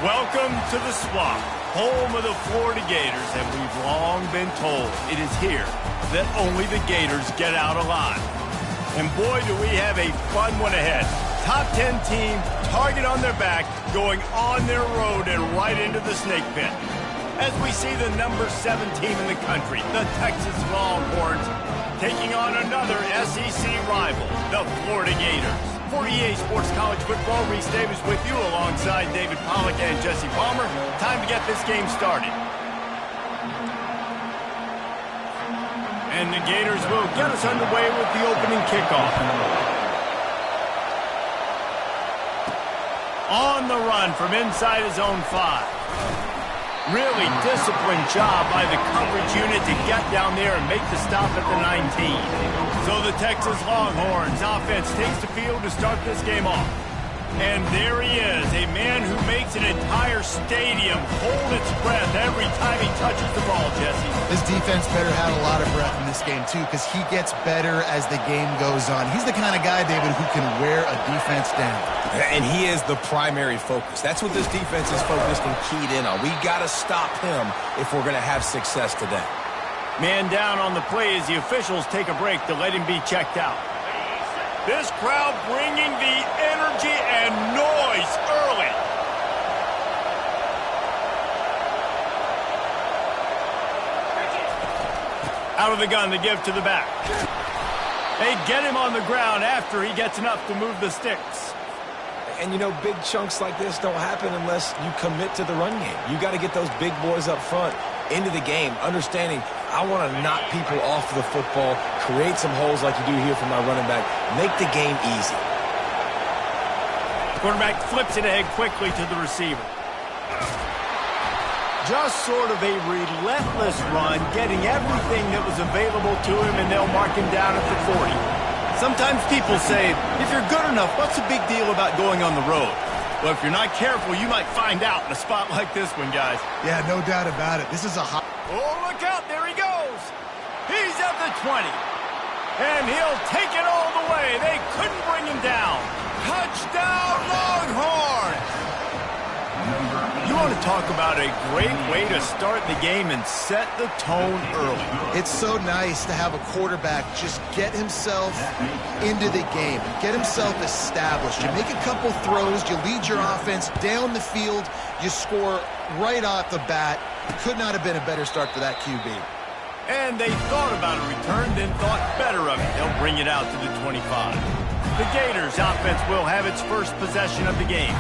Welcome to the Swamp, home of the Florida Gators, and we've long been told it is here that only the Gators get out alive. And boy, do we have a fun one ahead. Top 10 team, target on their back, going on their road and right into the snake pit. As we see the number 7 team in the country, the Texas Longhorns, taking on another SEC rival, the Florida Gators. For EA Sports College Football, Reese Davis with you alongside David Pollack and Jesse Palmer. Time to get this game started. And the Gators will get us underway with the opening kickoff. On the run from inside his own 5. Really disciplined job by the coverage unit to get down there and make the stop at the 19. So the Texas Longhorns offense takes the field to start this game off. And there he is, a man who makes an entire stadium hold its breath every time he touches the ball, Jesse. This defense better have a lot of breath in this game, too, because he gets better as the game goes on. He's the kind of guy, David, who can wear a defense down. And he is the primary focus. That's what this defense is focused and keyed in on. We got to stop him if we're going to have success today. Man down on the play as the officials take a break to let him be checked out. This crowd bringing the energy and noise early. Out of the gun to give to the back. They get him on the ground after he gets enough to move the sticks. And, you know, big chunks like this don't happen unless you commit to the run game. You got to get those big boys up front into the game, understanding I want to knock people off the football, create some holes like you do here for my running back, make the game easy. Quarterback flips it ahead quickly to the receiver. Just sort of a relentless run, getting everything that was available to him, and they'll mark him down at the 40. Sometimes people say, if you're good enough, what's the big deal about going on the road? Well, if you're not careful, you might find out in a spot like this one, guys. Yeah, no doubt about it. This is a hot... Oh, look out. There he goes. He's at the 20. And he'll take it all the way. They couldn't bring him down. Touchdown, Longhorns! You want to talk about a great way to start the game and set the tone early. It's so nice to have a quarterback just get himself into the game, get himself established. You make a couple throws, you lead your offense down the field, you score right off the bat. Could not have been a better start for that QB. And they thought about a return, then thought better of it. They'll bring it out to the 25. The Gators offense will have its first possession of the game.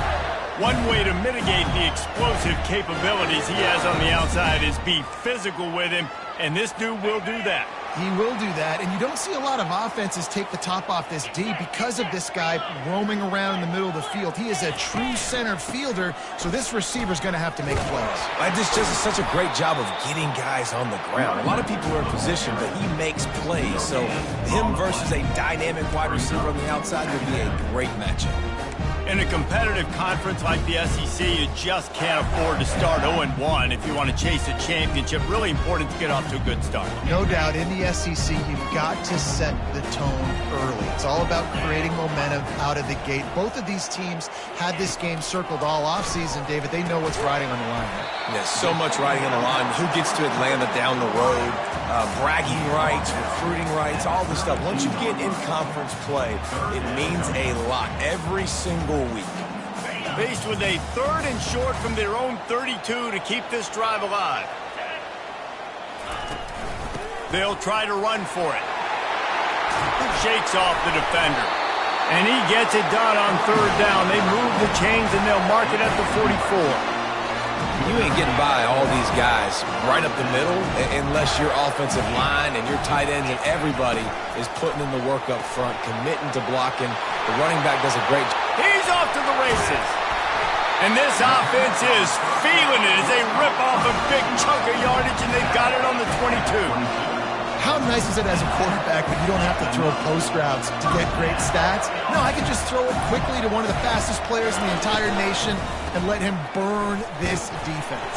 One way to mitigate the explosive capabilities he has on the outside is be physical with him, and this dude will do that. He will do that, and you don't see a lot of offenses take the top off this D because of this guy roaming around in the middle of the field. He is a true center fielder, so this receiver's going to have to make plays. This just is such a great job of getting guys on the ground. A lot of people are in position, but he makes plays, so him versus a dynamic wide receiver on the outside would be a great matchup. In a competitive conference like the SEC, you just can't afford to start 0-1 if you want to chase a championship. Really important to get off to a good start. No doubt, in the SEC, you've got to set the tone early. It's all about creating momentum out of the gate. Both of these teams had this game circled all offseason, David. They know what's riding on the line there. There's so much riding on the line. Who gets to Atlanta down the road? Bragging rights, recruiting rights, all this stuff. Once you get in conference play, it means a lot every single week. Faced with a 3rd and short from their own 32 to keep this drive alive. They'll try to run for it. Shakes off the defender. And he gets it done on 3rd down. They move the chains and they'll mark it at the 44. You ain't getting by all these guys right up the middle unless your offensive line and your tight ends and everybody is putting in the work up front, committing to blocking. The running back does a great job. He's off to the races. And this offense is feeling it as they rip off a big chunk of yardage, and they've got it on the 22. How nice is it as a quarterback when you don't have to throw post routes to get great stats? No, I can just throw it quickly to one of the fastest players in the entire nation and let him burn this defense.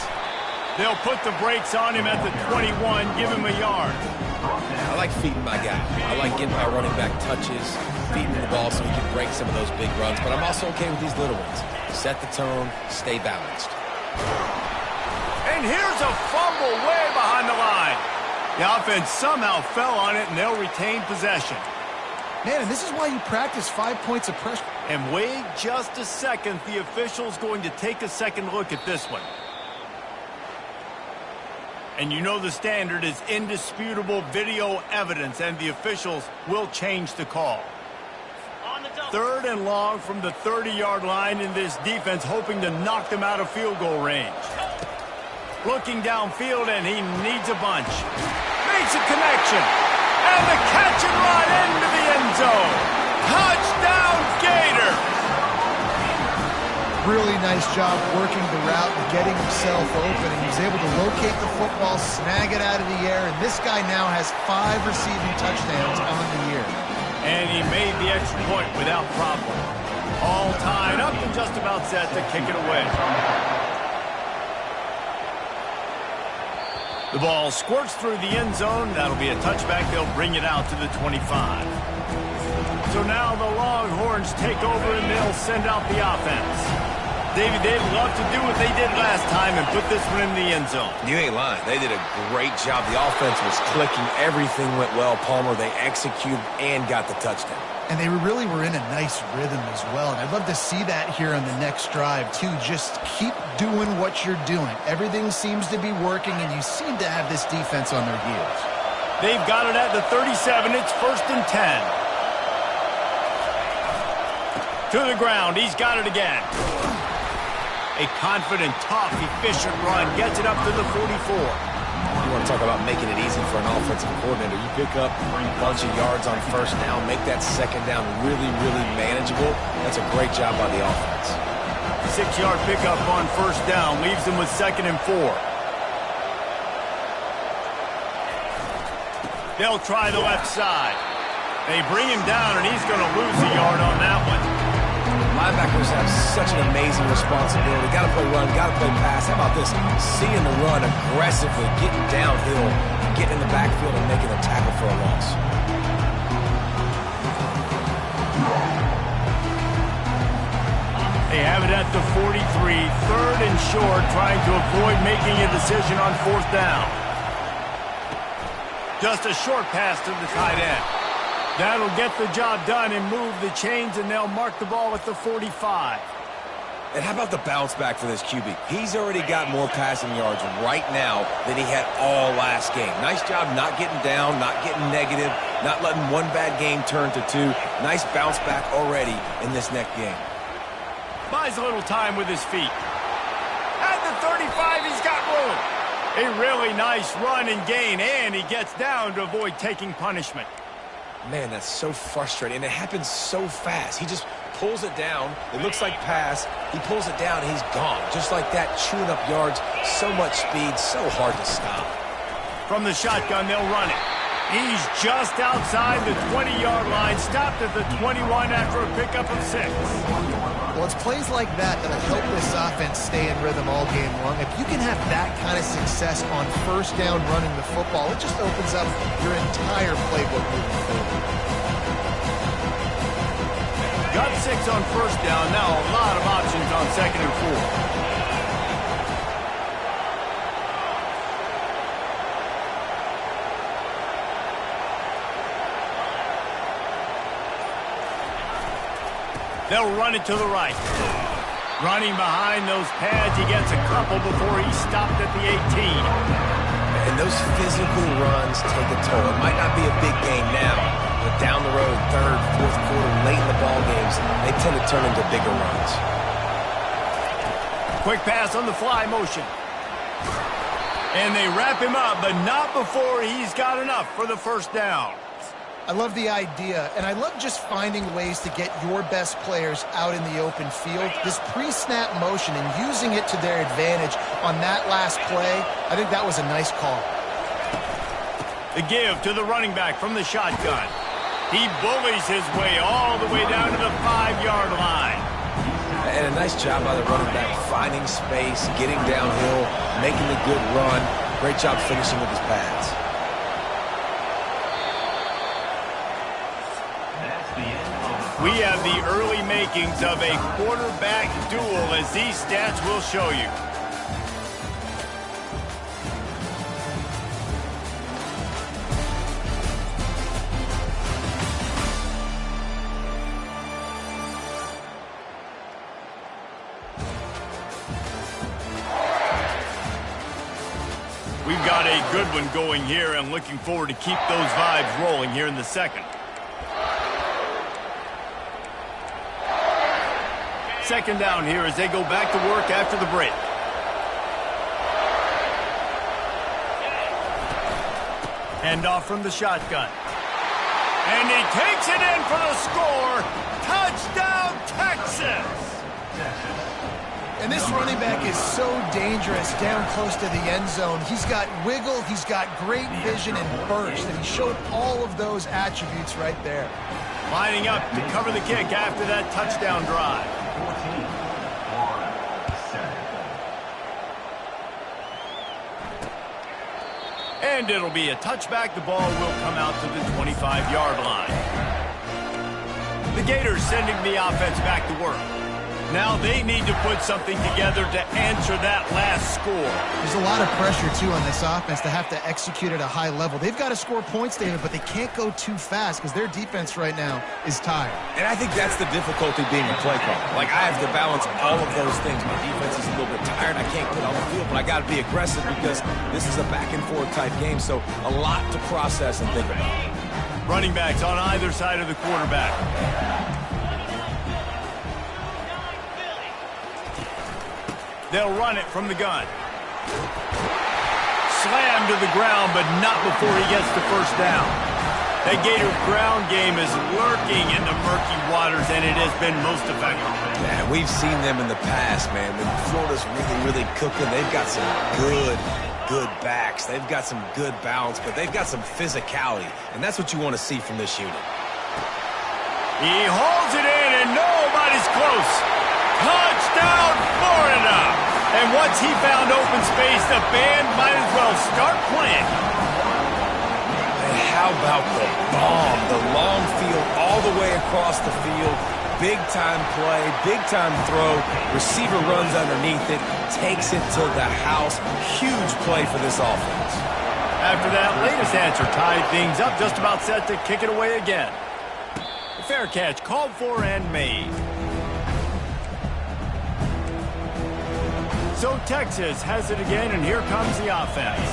They'll put the brakes on him at the 21, give him a yard. I like feeding my guy. I like getting my running back touches, feeding the ball so he can break some of those big runs, but I'm also okay with these little ones. Set the tone, stay balanced. And here's a fumble way behind the line. The offense somehow fell on it, and they'll retain possession. Man, and this is why you practice 5 points of pressure. And wait just a second. The official's going to take a second look at this one. And you know the standard is indisputable video evidence, and the officials will change the call. 3rd and long from the 30-yard line, in this defense hoping to knock them out of field goal range. Looking downfield, and he needs a bunch. Makes a connection. And the catch and run into the end zone. Touchdown, Gator! Really nice job working the route and getting himself open. And he was able to locate the football, snag it out of the air, and this guy now has 5 receiving touchdowns on the year. And he made the extra point without problem. All tied up and just about set to kick it away. The ball squirts through the end zone. That'll be a touchback. They'll bring it out to the 25. So now the Longhorns take over and they'll send out the offense. David, they'd love to do what they did last time and put this one in the end zone. You ain't lying. They did a great job. The offense was clicking. Everything went well, Palmer. They executed and got the touchdown. And they really were in a nice rhythm as well. And I'd love to see that here on the next drive, too. Just keep doing what you're doing. Everything seems to be working, and you seem to have this defense on their heels. They've got it at the 37. It's 1st and 10. To the ground. He's got it again. A confident, tough, efficient run. Gets it up to the 44. You want to talk about making it easy for an offensive coordinator. You pick up a bunch of yards on 1st down, make that 2nd down really, really manageable. That's a great job by the offense. 6-yard pickup on 1st down. Leaves them with 2nd and 4. They'll try the left side. They bring him down, and he's going to lose a yard on that one. Linebackers have such an amazing responsibility. Got to play run, got to play pass. How about this? Seeing the run aggressively, getting downhill, getting in the backfield and making a tackle for a loss. They have it at the 43, 3rd and short, trying to avoid making a decision on 4th down. Just a short pass to the tight end. That'll get the job done and move the chains, and they'll mark the ball at the 45. And how about the bounce back for this QB? He's already got more passing yards right now than he had all last game. Nice job not getting down, not getting negative, not letting one bad game turn to 2. Nice bounce back already in this next game. Buys a little time with his feet. At the 35, he's got room. A really nice run and gain, and he gets down to avoid taking punishment. Man, that's so frustrating, and it happens so fast. He just pulls it down. It looks like pass. He pulls it down, and he's gone. Just like that, chewing up yards. So much speed, so hard to stop. From the shotgun, they'll run it. He's just outside the 20-yard line, stopped at the 21 after a pickup of 6. Well, it's plays like that that'll help this offense stay in rhythm all game long. If you can have that kind of success on 1st down running the football, it just opens up your entire playbook moving forward. Got 6 on 1st down, now a lot of options on 2nd and 4. They'll run it to the right. Running behind those pads, he gets a couple before he stopped at the 18. And those physical runs take a toll. It might not be a big game now, but down the road, 3rd, 4th quarter, late in the ball games, they tend to turn into bigger runs. Quick pass on the fly motion. And they wrap him up, but not before he's got enough for the 1st down. I love the idea, and I love just finding ways to get your best players out in the open field. This pre-snap motion and using it to their advantage on that last play, I think that was a nice call. The give to the running back from the shotgun. He bullies his way all the way down to the 5-yard line. And a nice job by the running back, finding space, getting downhill, making a good run. Great job finishing with his pads. We have the early makings of a quarterback duel, as these stats will show you. We've got a good one going here, and looking forward to keep those vibes rolling here in the second. Second down here as they go back to work after the break. Hand off from the shotgun. And he takes it in for the score. Touchdown, Texas! And this running back is so dangerous down close to the end zone. He's got wiggle, he's got great vision and burst, and he showed all of those attributes right there. Lining up to cover the kick after that touchdown drive. And it'll be a touchback. The ball will come out to the 25-yard line. The Gators sending the offense back to work. Now they need to put something together to answer that last score. There's a lot of pressure, too, on this offense to have to execute at a high level. They've got to score points, David, but they can't go too fast because their defense right now is tired. And I think that's the difficulty being a play caller. Like, I have to balance all of those things. My defense is a little bit tired. I can't get on the field, but I got to be aggressive because this is a back-and-forth type game, so a lot to process and think about. Running backs on either side of the quarterback. They'll run it from the gun. Slammed to the ground, but not before he gets the first down. That Gator ground game is lurking in the murky waters, and it has been most effective. Yeah, we've seen them in the past, man. When Florida's really cooking, they've got some good backs. They've got some good balance, but they've got some physicality, and that's what you want to see from this unit. He holds it in, and nobody's close. Touchdown, Florida! And once he found open space, the band might as well start playing. And how about the bomb? The long field all the way across the field. Big-time play, big-time throw. Receiver runs underneath it, takes it to the house. Huge play for this offense. After that latest answer tied things up, just about set to kick it away again. The fair catch called for and made. So Texas has it again, and here comes the offense.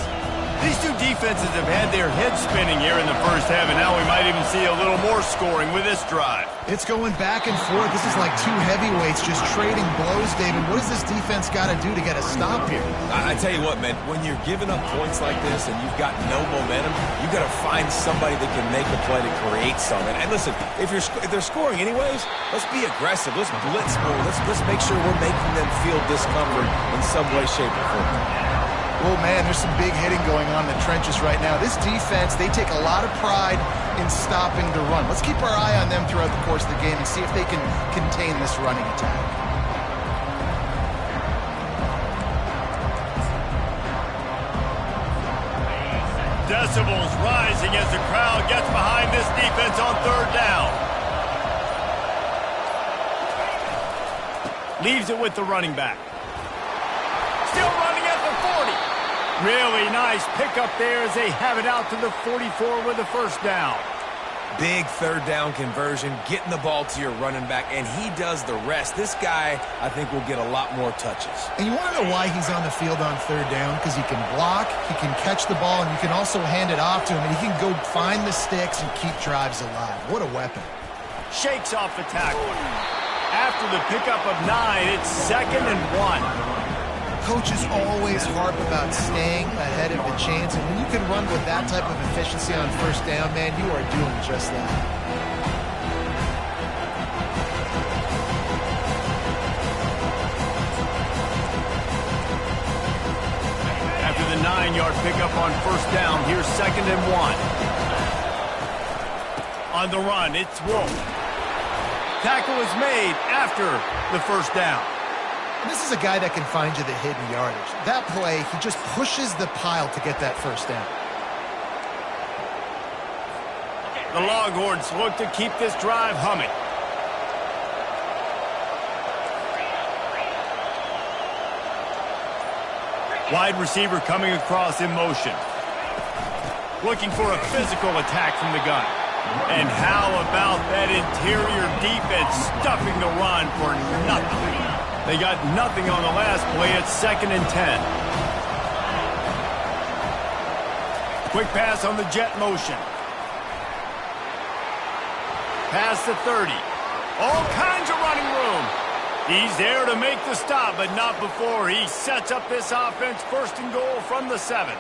These two defenses have had their heads spinning here in the first half, and now we might even see a little more scoring with this drive. It's going back and forth. This is like two heavyweights just trading blows, David. What does this defense got to do to get a stop here? I tell you what, man, when you're giving up points like this and you've got no momentum, you've got to find somebody that can make a play to create something. And listen, if they're scoring anyways, let's be aggressive. Let's blitz more. Let's make sure we're making them feel discomfort in some way, shape, or form. Oh, man, there's some big hitting going on in the trenches right now. This defense, they take a lot of pride in stopping the run. Let's keep our eye on them throughout the course of the game and see if they can contain this running attack. Decibels rising as the crowd gets behind this defense on third down. Leaves it with the running back. Still running at the 40. Really nice pickup there as they have it out to the 44 with the first down. Big third down conversion, getting the ball to your running back, and he does the rest. This guy, I think, will get a lot more touches. And you want to know why he's on the field on third down? Because he can block, he can catch the ball, and you can also hand it off to him, and he can go find the sticks and keep drives alive. What a weapon. Shakes off the tackle. After the pickup of 9, it's 2nd and 1. Coaches always harp about staying ahead of the chains, and when you can run with that type of efficiency on first down, man, you are doing just that. After the 9-yard pickup on first down, here's 2nd and 1. On the run, it's Wolf. Tackle is made after the first down. This is a guy that can find you the hidden yardage. That play, he just pushes the pile to get that first down. The Longhorns look to keep this drive humming. Wide receiver coming across in motion. Looking for a physical attack from the gun. And how about that interior defense stuffing the run for nothing? They got nothing on the last play. It's 2nd and 10. Quick pass on the jet motion. Past the 30. All kinds of running room. He's there to make the stop, but not before he sets up this offense. 1st and goal from the 7.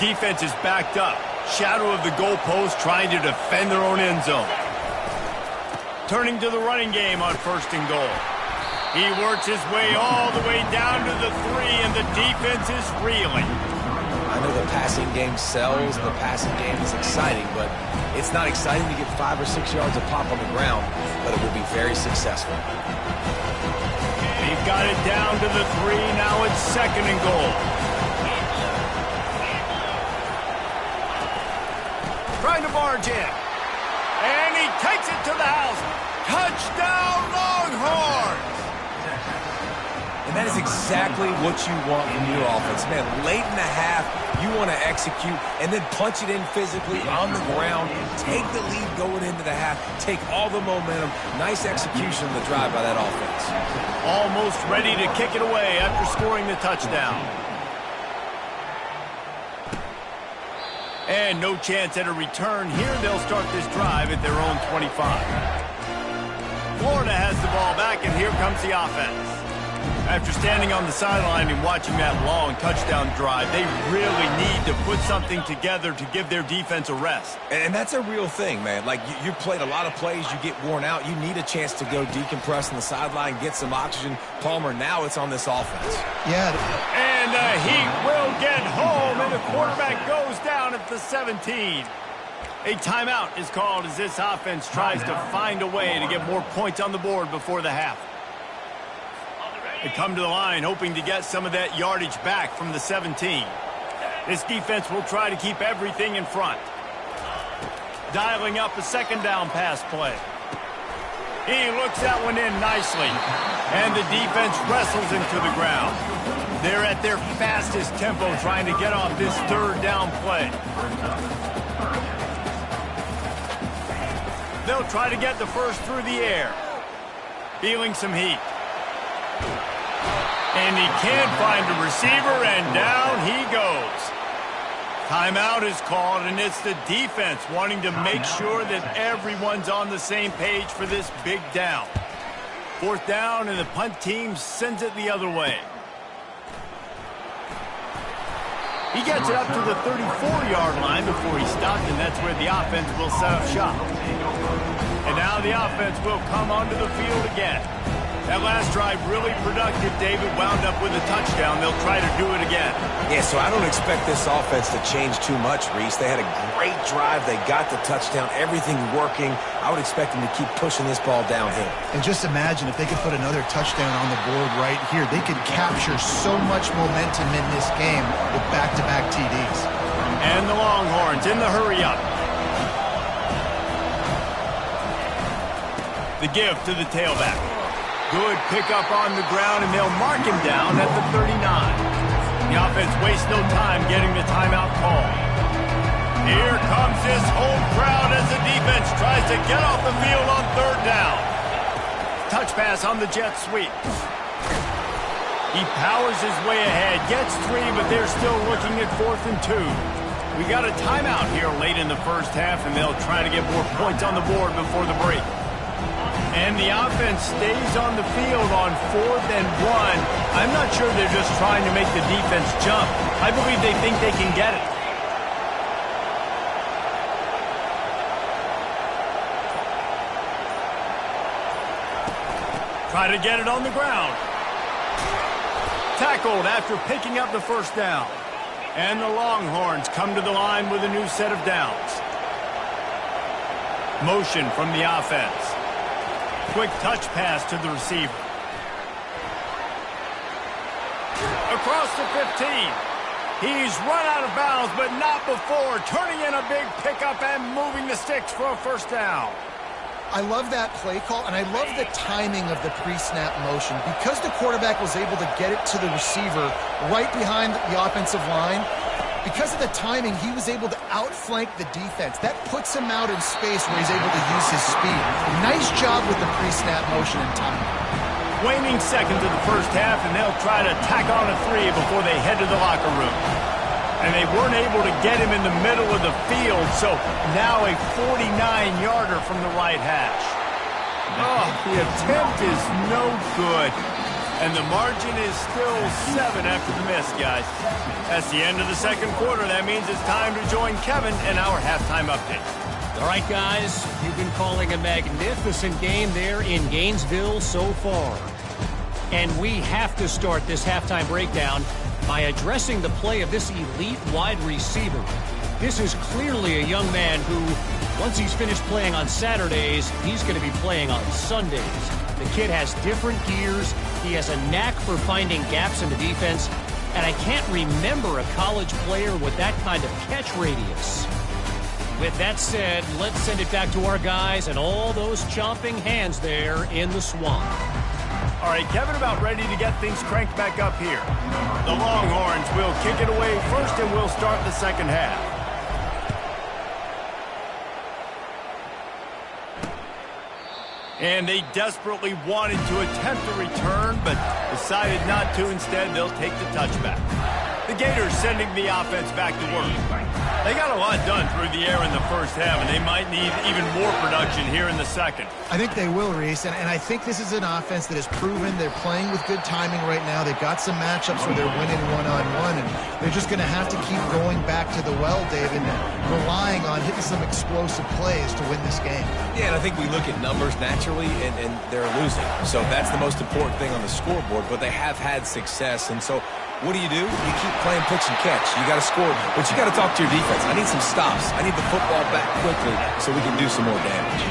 Defense is backed up. Shadow of the goalpost trying to defend their own end zone. Turning to the running game on 1st and goal. He works his way all the way down to the 3, and the defense is reeling. I know the passing game sells, the passing game is exciting, but it's not exciting to get 5 or 6 yards of pop on the ground, but it will be very successful. They've got it down to the 3. Now it's 2nd and goal. Trying to barge in. And he takes it to the house. Touchdown, Longhorns! And that is exactly what you want from your offense. Man, late in the half, you want to execute and then punch it in physically on the ground. Take the lead going into the half. Take all the momentum. Nice execution of the drive by that offense. Almost ready to kick it away after scoring the touchdown. And no chance at a return here. They'll start this drive at their own 25. Florida has the ball back, and here comes the offense. After standing on the sideline and watching that long touchdown drive, they really need to put something together to give their defense a rest. And that's a real thing, man. Like, you played a lot of plays, you get worn out. You need a chance to go decompress on the sideline, get some oxygen. Palmer, now it's on this offense. Yeah. And he will get home, and the quarterback goes down at the 17. A timeout is called as this offense tries to find a way to get more points on the board before the half. They come to the line hoping to get some of that yardage back from the 17. This defense will try to keep everything in front. Dialing up a 2nd down pass play. He looks that one in nicely. And the defense wrestles him to the ground. They're at their fastest tempo trying to get off this 3rd down play. They'll try to get the first through the air. Feeling some heat. And he can't find a receiver, and down he goes. Timeout is called, and it's the defense wanting to make sure that everyone's on the same page for this big down. 4th down, and the punt team sends it the other way. He gets it up to the 34-yard line before he stopped, and that's where the offense will set up shop. And now the offense will come onto the field again. That last drive really productive. David wound up with a touchdown. They'll try to do it again. Yeah, so I don't expect this offense to change too much, Reese. They had a great drive. They got the touchdown. Everything working. I would expect them to keep pushing this ball downhill. And just imagine if they could put another touchdown on the board right here. They could capture so much momentum in this game with back-to-back TDs. And the Longhorns in the hurry-up. The give to the tailback. Good pickup on the ground, and they'll mark him down at the 39. The offense wastes no time getting the timeout call. Here comes this home crowd as the defense tries to get off the field on 3rd down. Touch pass on the jet sweep. He powers his way ahead, gets 3, but they're still looking at 4th and 2. We got a timeout here late in the 1st half, and they'll try to get more points on the board before the break. And the offense stays on the field on 4th and 1. I'm not sure they're just trying to make the defense jump. I believe they think they can get it. Try to get it on the ground. Tackled after picking up the 1st down. And the Longhorns come to the line with a new set of downs. Motion from the offense. Quick touch pass to the receiver. Across the 15. He's run out of bounds, but not before turning in a big pickup and moving the sticks for a 1st down. I love that play call, and I love the timing of the pre-snap motion. Because the quarterback was able to get it to the receiver right behind the offensive line, because of the timing, he was able to outflank the defense. That puts him out in space where he's able to use his speed. Nice job with the pre-snap motion and timing. Waning seconds of the first half, and they'll try to tack on a 3 before they head to the locker room. And they weren't able to get him in the middle of the field, so now a 49-yarder from the right hash. Oh, the attempt is no good. And the margin is still 7 after the miss, guys. That's the end of the second quarter. That means it's time to join Kevin in our halftime update. All right, guys, you've been calling a magnificent game there in Gainesville so far. And we have to start this halftime breakdown by addressing the play of this elite wide receiver. This is clearly a young man who, once he's finished playing on Saturdays, he's going to be playing on Sundays. The kid has different gears. He has a knack for finding gaps in the defense. And I can't remember a college player with that kind of catch radius. With that said, let's send it back to our guys and all those chomping hands there in the swamp. All right, Kevin, about ready to get things cranked back up here. The Longhorns will kick it away first, and we'll start the second half. And they desperately wanted to attempt a return, but decided not to. Instead, they'll take the touchback. The Gators sending the offense back to work. They got a lot done through the air in the first half, and they might need even more production here in the second. I think they will, Reese, and I think this is an offense that has proven they're playing with good timing right now. They've got some matchups where they're winning one-on-one, and they're just going to have to keep going back to the well, David, and relying on hitting some explosive plays to win this game. Yeah, and I think we look at numbers naturally, and they're losing. So that's the most important thing on the scoreboard, but they have had success, and so what do? You keep playing pitch and catch. You got to score, but you got to talk to your defense. I need some stops. I need the football back quickly so we can do some more damage.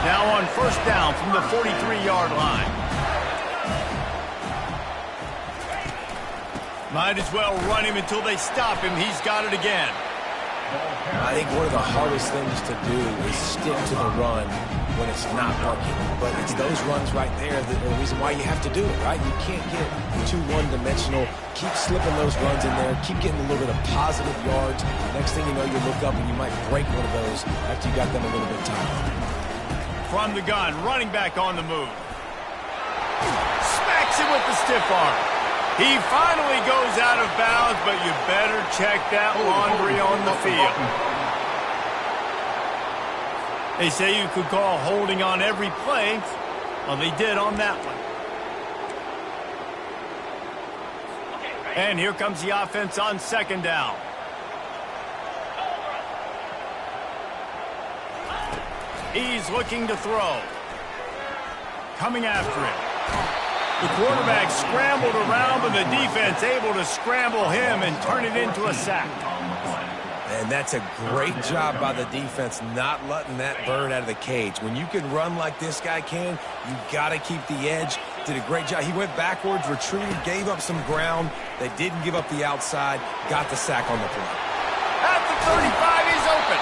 Now on first down from the 43-yard line. Might as well run him until they stop him. He's got it again. I think one of the hardest things to do is stick to the run when it's not working. But it's those runs right there that are the reason why you have to do it, right? You can't get too one-dimensional. Keep slipping those runs in there. Keep getting a little bit of positive yards. Next thing you know, you look up and you might break one of those after you got them a little bit tired. From the gun, running back on the move. Smacks it with the stiff arm. He finally goes out of bounds, but you better check that laundry on the field. They say you could call holding on every play. Well, they did on that one. And here comes the offense on second down. He's looking to throw. Coming after him. The quarterback scrambled around, but the defense able to scramble him and turn it into a sack. And that's a great job by the defense not letting that bird out of the cage. When you can run like this guy can, you got to keep the edge. Did a great job. He went backwards, retreated, gave up some ground. They didn't give up the outside, got the sack on the play. At the 35, he's open.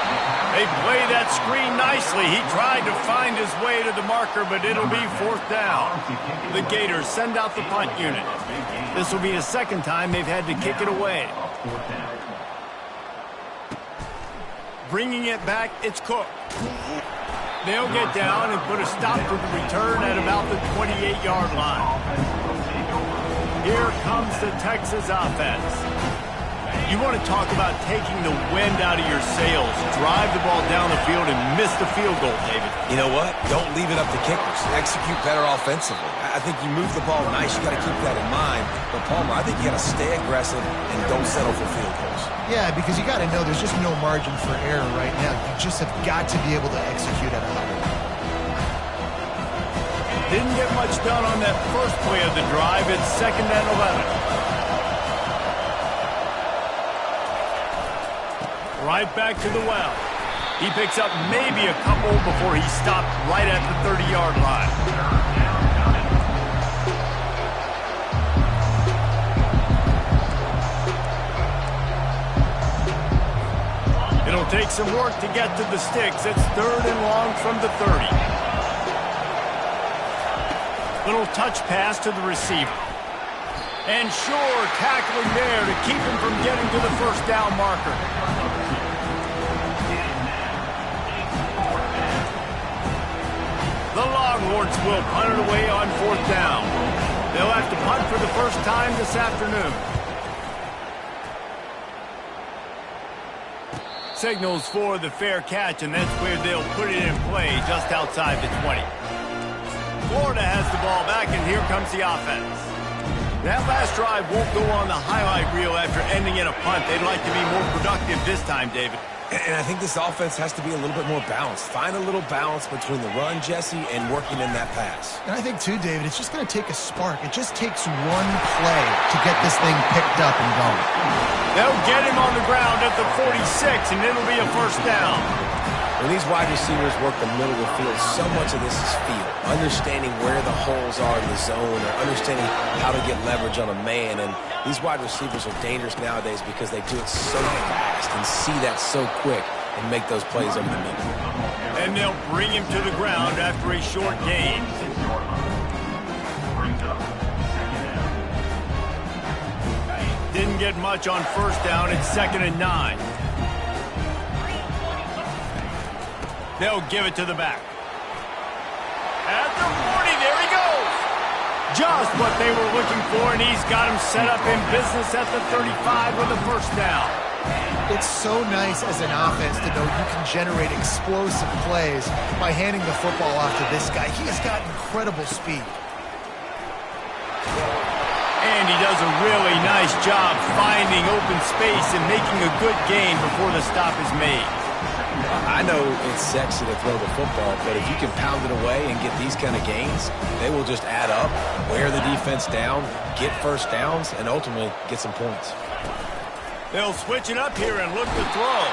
They play that screen nicely. He tried to find his way to the marker, but it'll be fourth down. The Gators send out the punt unit. This will be the second time they've had to kick it away. Bringing it back, it's Cook. They'll get down and put a stop to the return at about the 28-yard line. Here comes the Texas offense. You want to talk about taking the wind out of your sails. Drive the ball down the field and miss the field goal, David. You know what? Don't leave it up to kickers. Execute better offensively. I think you move the ball nice. You got to keep that in mind. But, Palmer, I think you got to stay aggressive and don't settle for field goals. Yeah, because you got to know there's just no margin for error right now. You just have got to be able to execute at a high level. Didn't get much done on that first play of the drive. It's 2nd and 11. Right back to the well. He picks up maybe a couple before he stopped right at the 30-yard line. It'll take some work to get to the sticks. It's 3rd and long from the 30. Little touch pass to the receiver. And sure, tackling there to keep him from getting to the first down marker. The Longhorns will punt it away on 4th down. They'll have to punt for the first time this afternoon. Signals for the fair catch, and that's where they'll put it in play just outside the 20. Florida has the ball back, and here comes the offense. That last drive won't go on the highlight reel after ending in a punt. They'd like to be more productive this time, David. And I think this offense has to be a little bit more balanced. Find a little balance between the run, Jesse, and working in that pass. And I think, too, David, it's just going to take a spark. It just takes one play to get this thing picked up and going. They'll get him on the ground at the 46, and it'll be a first down. When these wide receivers work the middle of the field, so much of this is feel. Understanding where the holes are in the zone, or understanding how to get leverage on a man. And these wide receivers are dangerous nowadays because they do it so fast and see that so quick and make those plays over the middle. And they'll bring him to the ground after a short gain. Didn't get much on first down. It's 2nd and 9. They'll give it to the back. At the 40, there he goes. Just what they were looking for, and he's got him set up in business at the 35 with a first down. It's so nice as an offense to know you can generate explosive plays by handing the football off to this guy. He has got incredible speed. And he does a really nice job finding open space and making a good gain before the stop is made. I know it's sexy to throw the football, but if you can pound it away and get these kind of gains, they will just add up, wear the defense down, get first downs, and ultimately get some points. They'll switch it up here and look to throw.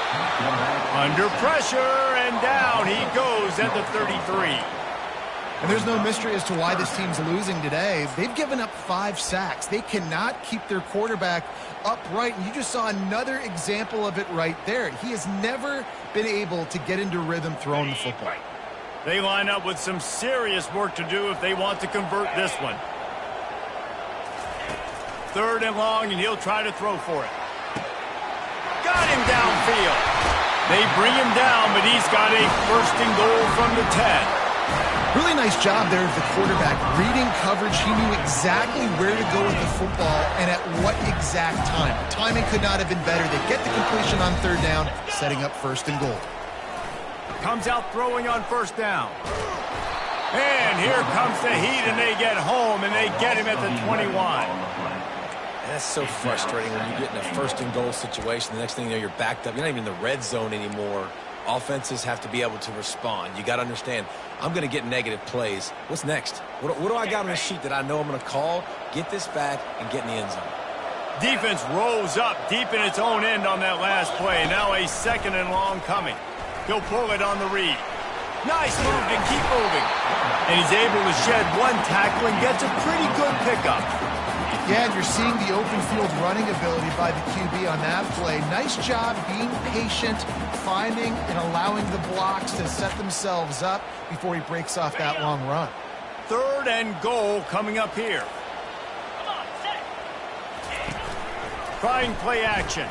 Under pressure, and down he goes at the 33. And there's no mystery as to why this team's losing today. They've given up 5 sacks. They cannot keep their quarterback upright, and you just saw another example of it right there. He has never been able to get into rhythm throwing the football. They line up with some serious work to do if they want to convert this one. 3rd and long, and he'll try to throw for it. Got him downfield. They bring him down, but he's got a 1st and goal from the 10. Really nice job there of the quarterback. Reading coverage, he knew exactly where to go with the football and at what exact time. Timing could not have been better. They get the completion on 3rd down, setting up 1st and goal. Comes out throwing on 1st down. And here comes the heat, and they get home, and they get him at the 21. That's so frustrating when you get in a 1st and goal situation. The next thing you know, you're backed up. You're not even in the red zone anymore. Offenses have to be able to respond. You got to understand, I'm going to get negative plays. What's next? What do I got on the sheet that I know I'm going to call, get this back, and get in the end zone? Defense rolls up deep in its own end on that last play. Now a 2nd and long coming. He'll pull it on the read. Nice move to keep moving. And he's able to shed one tackle and gets a pretty good pickup. Yeah, and you're seeing the open field running ability by the QB on that play. Nice job being patient, finding and allowing the blocks to set themselves up before he breaks off that long run. 3rd and goal coming up here. Trying play action.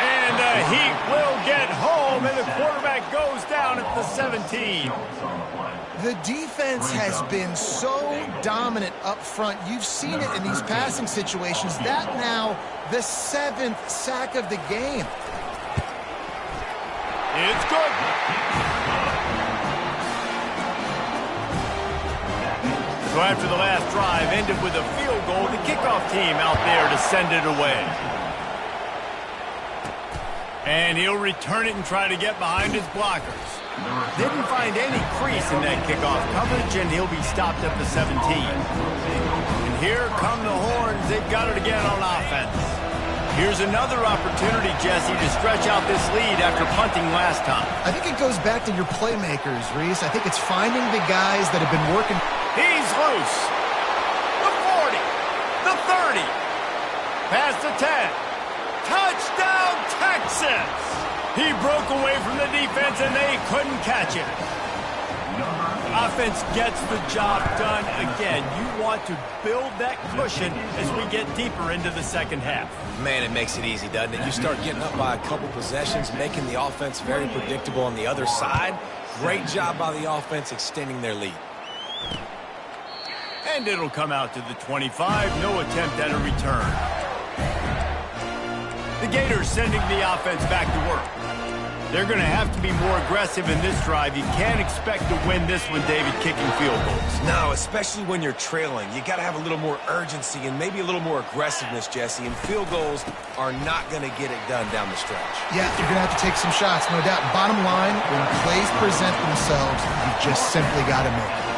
And the Heat will get home, and the quarterback goes down at the 17. The defense has been so dominant up front. You've seen it in these passing situations. That now the 7th sack of the game. It's good. So after the last drive ended with a field goal, the kickoff team out there to send it away. And he'll return it and try to get behind his blockers. Didn't find any crease in that kickoff coverage, and he'll be stopped at the 17. And here come the Horns. They've got it again on offense. Here's another opportunity, Jesse, to stretch out this lead after punting last time. I think it goes back to your playmakers, Reese. I think it's finding the guys that have been working. He's loose. The 40. The 30. Past the 10. Touchdown, Texas! He broke away from the defense, and they couldn't catch it. Offense gets the job done again. You want to build that cushion as we get deeper into the second half. Man, it makes it easy, doesn't it? You start getting up by a couple possessions, making the offense very predictable on the other side. Great job by the offense extending their lead. And it'll come out to the 25. No attempt at a return. The Gators sending the offense back to work. They're going to have to be more aggressive in this drive. You can't expect to win this one, David, kicking field goals. No, especially when you're trailing. You got to have a little more urgency and maybe a little more aggressiveness, Jesse. And field goals are not going to get it done down the stretch. Yeah, you're going to have to take some shots, no doubt. Bottom line, when plays present themselves, you just simply got to make it.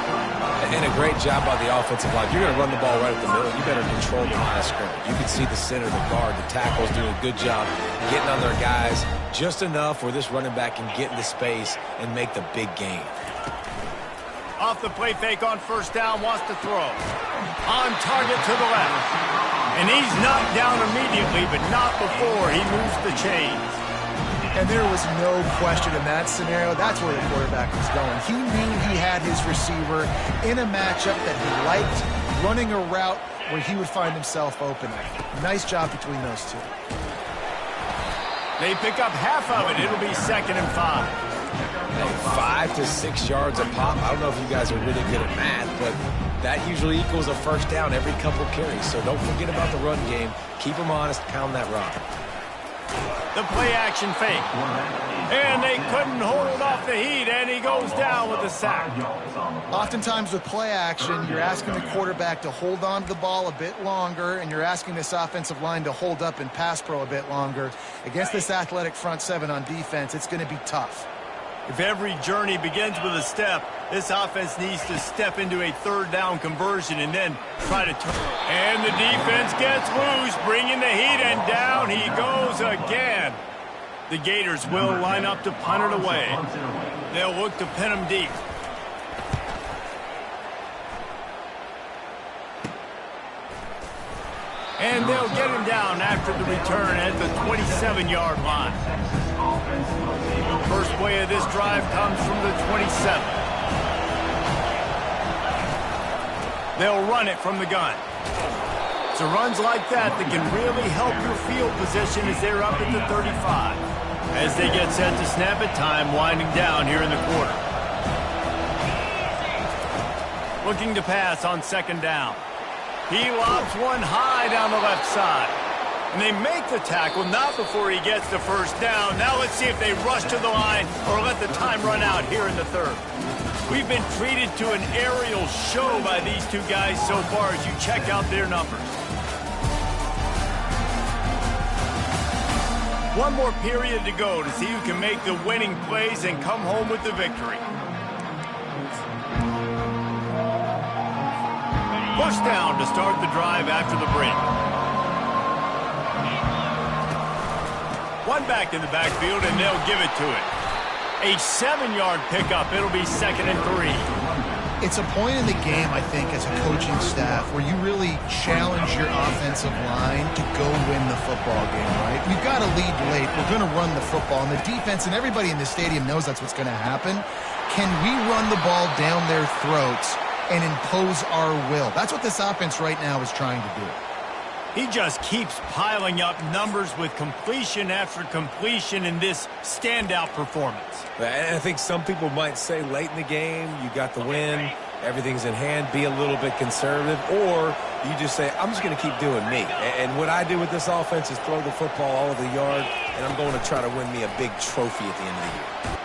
And a great job by the offensive line. You're going to run the ball right at the middle. You better control the line of scrimmage. You can see the center, the guard, the tackles doing a good job getting on their guys just enough where this running back can get into space and make the big gain. Off the play fake on first down, wants to throw. On target to the left. And he's knocked down immediately, but not before he moves the chains. And there was no question in that scenario. That's where the quarterback was going. He knew he had his receiver in a matchup that he liked, running a route where he would find himself open. Nice job between those two. They pick up half of it. It'll be 2nd and 5. 5 to 6 yards a pop. I don't know if you guys are really good at math, but that usually equals a first down every couple carries. So don't forget about the run game. Keep them honest. Pound that rock. The play-action fake. And they couldn't hold off the heat, and he goes down with a sack. Oftentimes with play action, you're asking the quarterback to hold on to the ball a bit longer, and you're asking this offensive line to hold up in pass pro a bit longer. Against this athletic front seven on defense, it's going to be tough. If every journey begins with a step, this offense needs to step into a third down conversion and then try to turn. And the defense gets loose, bringing the heat, and down he goes again. The Gators will line up to punt it away. They'll look to pin him deep. And they'll get him down after the return at the 27-yard line. First play of this drive comes from the 27. They'll run it from the gun. So runs like that can really help your field position as they're up at the 35. As they get set to snap it, time winding down here in the quarter. Looking to pass on 2nd down. He lobs one high down the left side. And they make the tackle, not before he gets the first down. Now let's see if they rush to the line or let the time run out here in the third. We've been treated to an aerial show by these two guys so far as you check out their numbers. One more period to go to see who can make the winning plays and come home with the victory. First down to start the drive after the break. One back in the backfield, and they'll give it to it. A 7-yard pickup. It'll be 2nd and 3. It's a point in the game, I think, as a coaching staff where you really challenge your offensive line to go win the football game, right? We've got to lead late. We're going to run the football. And the defense and everybody in the stadium knows that's what's going to happen. Can we run the ball down their throats and impose our will? That's what this offense right now is trying to do. He just keeps piling up numbers with completion after completion in this standout performance. And I think some people might say late in the game, you got the win, everything's in hand, be a little bit conservative, or you just say, I'm just going to keep doing me. And what I do with this offense is throw the football all over the yard, and I'm going to try to win me a big trophy at the end of the year.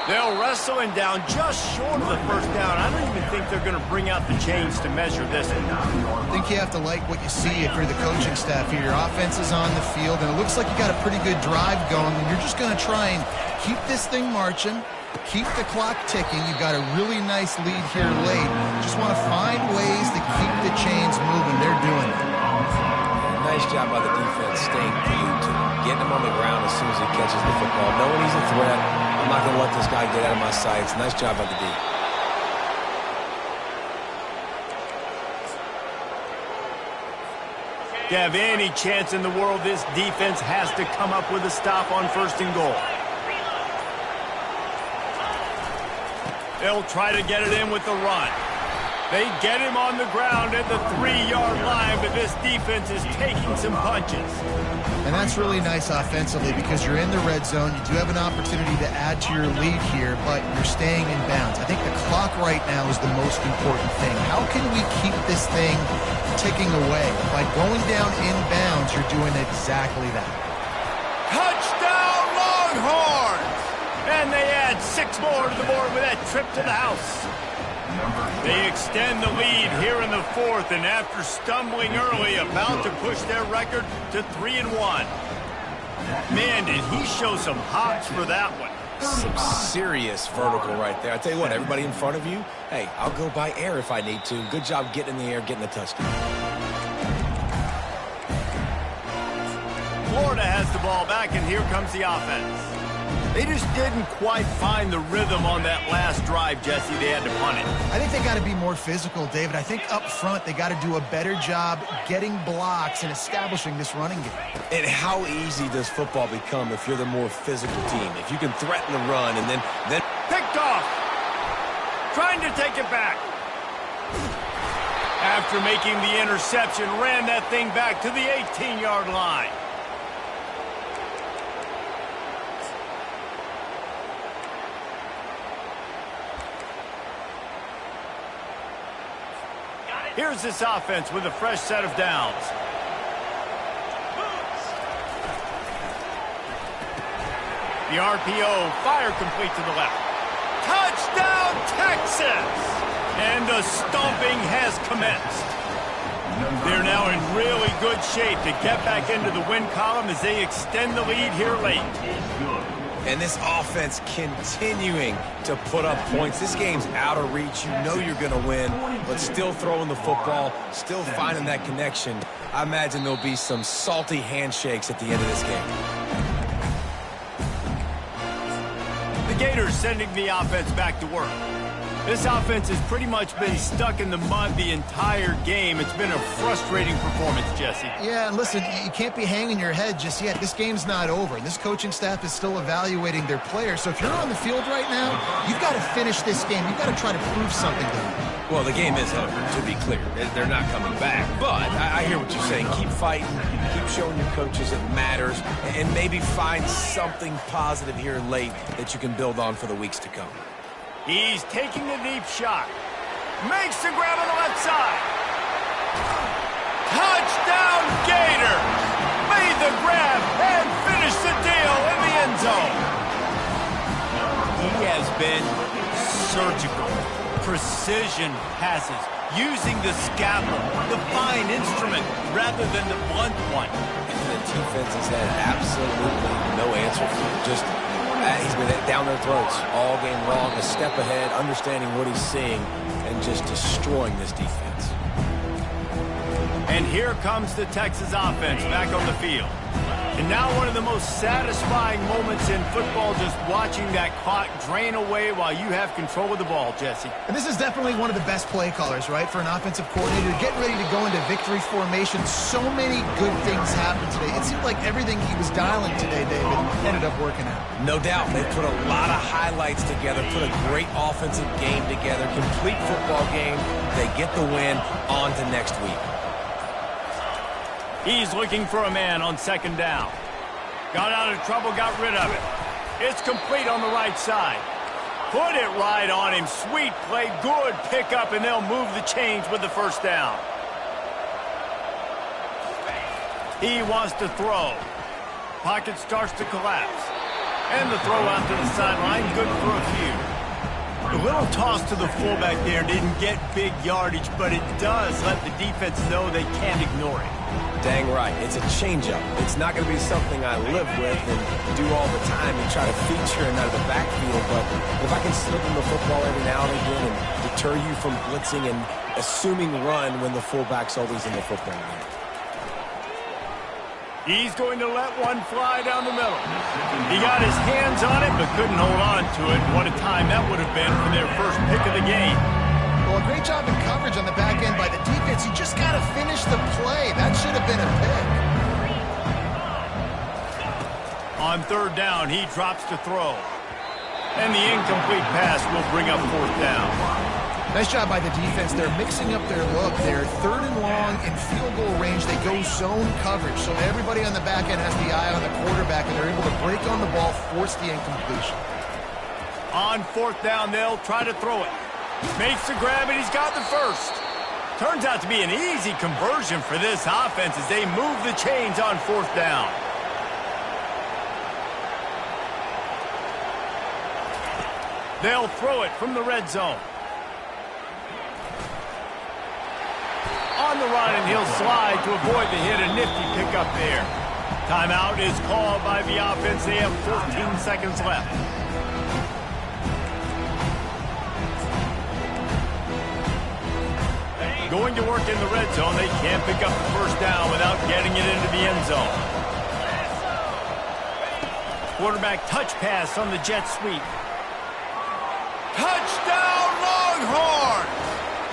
They'll wrestle him down just short of the first down. I don't even think they're going to bring out the chains to measure this one. I think you have to like what you see if you're the coaching staff here. Your offense is on the field, and it looks like you got a pretty good drive going, and you're just going to try and keep this thing marching, keep the clock ticking. You've got a really nice lead here late. Just want to find ways to keep the chains moving. They're doing it. Nice job by the defense staying glued to him, getting him on the ground as soon as he catches the football, knowing he's a threat. I'm not going to let this guy get out of my sights. Nice job by the D. To have any chance in the world, this defense has to come up with a stop on 1st and goal. They'll try to get it in with the run. They get him on the ground at the 3-yard line, but this defense is taking some punches. And that's really nice offensively because you're in the red zone. You do have an opportunity to add to your lead here, but you're staying in bounds. I think the clock right now is the most important thing. How can we keep this thing ticking away? By going down in bounds, you're doing exactly that. Touchdown, Longhorns! And they add 6 more to the board with that trip to the house. They extend the lead here in the 4th, and after stumbling early, about to push their record to 3-1. Man, did he show some hops for that one. Some serious vertical right there. I tell you what, everybody in front of you, hey, I'll go by air if I need to. Good job getting in the air, getting the touchdown. Florida has the ball back, and here comes the offense. They just didn't quite find the rhythm on that last drive, Jesse. They had to punt it. I think they got to be more physical, David. I think up front they got to do a better job getting blocks and establishing this running game. And how easy does football become if you're the more physical team? If you can threaten the run and then picked off. Trying to take it back. After making the interception, ran that thing back to the 18-yard line. Here's this offense with a fresh set of downs. The RPO, fire complete to the left. Touchdown, Texas! And the stomping has commenced. They're now in really good shape to get back into the win column as they extend the lead here late. And this offense continuing to put up points. This game's out of reach. You know you're going to win, but still throwing the football, still finding that connection. I imagine there'll be some salty handshakes at the end of this game. The Gators sending the offense back to work. This offense has pretty much been stuck in the mud the entire game. It's been a frustrating performance, Jesse. Yeah, and listen, you can't be hanging your head just yet. This game's not over. This coaching staff is still evaluating their players. So if you're on the field right now, you've got to finish this game. You've got to try to prove something to them. Well, the game is over, to be clear. They're not coming back. But I hear what you're saying. Keep fighting. Keep showing your coaches it matters. And maybe find something positive here late that you can build on for the weeks to come. He's taking a deep shot. Makes the grab on the left side. Touchdown, Gator! Made the grab and finished the deal in the end zone. He has been surgical. Precision passes. Using the scalpel, the fine instrument, rather than the blunt one. And the defense has had absolutely no answer for it. Just he's been down their throats all game long, a step ahead, understanding what he's seeing, and just destroying this defense. And here comes the Texas offense back on the field. And now one of the most satisfying moments in football, just watching that clock drain away while you have control of the ball, Jesse. And this is definitely one of the best play callers, right, for an offensive coordinator. Getting ready to go into victory formation. So many good things happened today. It seemed like everything he was dialing today, David, ended up working out. No doubt. They put a lot of highlights together, put a great offensive game together, complete football game. They get the win. On to next week. He's looking for a man on second down. Got out of trouble, got rid of it. It's complete on the right side. Put it right on him. Sweet play, good pickup, and they'll move the chains with the first down. He wants to throw. Pocket starts to collapse. And the throw out to the sideline, good for a few. The little toss to the fullback there didn't get big yardage, but it does let the defense know they can't ignore it. Dang right. It's a changeup. It's not going to be something I live with and do all the time and try to feature and out of the backfield, but if I can slip in the football every now and again and deter you from blitzing and assuming run when the fullback's always in the football game. He's going to let one fly down the middle. He got his hands on it, but couldn't hold on to it. What a time that would have been for their first pick of the game. Well, a great job in coverage on the back end by the defense. You just got to finish the play. That should have been a pick. On third down, he drops to throw. And the incomplete pass will bring up 4th down. Nice job by the defense. They're mixing up their look. They're 3rd and long in field goal range. They go zone coverage. So everybody on the back end has the eye on the quarterback, and they're able to break on the ball, force the incompletion. On 4th down, they'll try to throw it. Makes the grab, and he's got the first. Turns out to be an easy conversion for this offense as they move the chains on 4th down. They'll throw it from the red zone. On the run, and he'll slide to avoid the hit. A nifty pickup there. Timeout is called by the offense. They have 14 seconds left. Going to work in the red zone. They can't pick up the first down without getting it into the end zone. Quarterback touch pass on the jet sweep. Touchdown, Longhorns!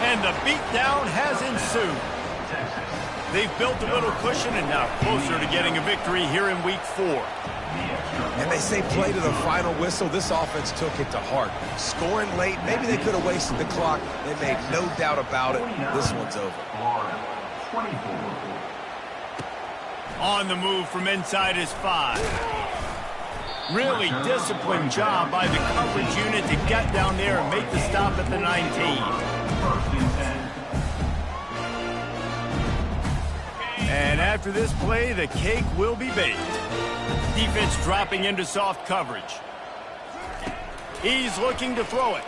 And the beatdown has ensued. They've built a little cushion and now closer to getting a victory here in Week 4. And they say play to the final whistle. This offense took it to heart. Scoring late, maybe they could have wasted the clock. They made no doubt about it. This one's over. On the move from inside his 5. Really disciplined job by the coverage unit to get down there and make the stop at the 19. And after this play, the cake will be baked. Defense dropping into soft coverage. He's looking to throw it.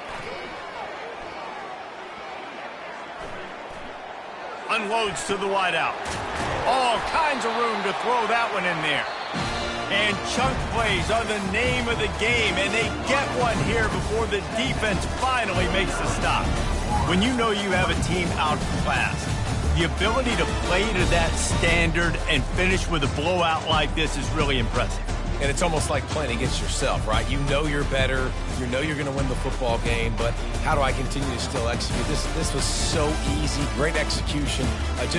Unloads to the wideout. All kinds of room to throw that one in there. And chunk plays are the name of the game, and they get one here before the defense finally makes the stop. When you know you have a team outclassed, the ability to play to that standard and finish with a blowout like this is really impressive. And it's almost like playing against yourself, right? You know you're better. You know you're going to win the football game, but how do I continue to still execute? This was so easy. Great execution. Just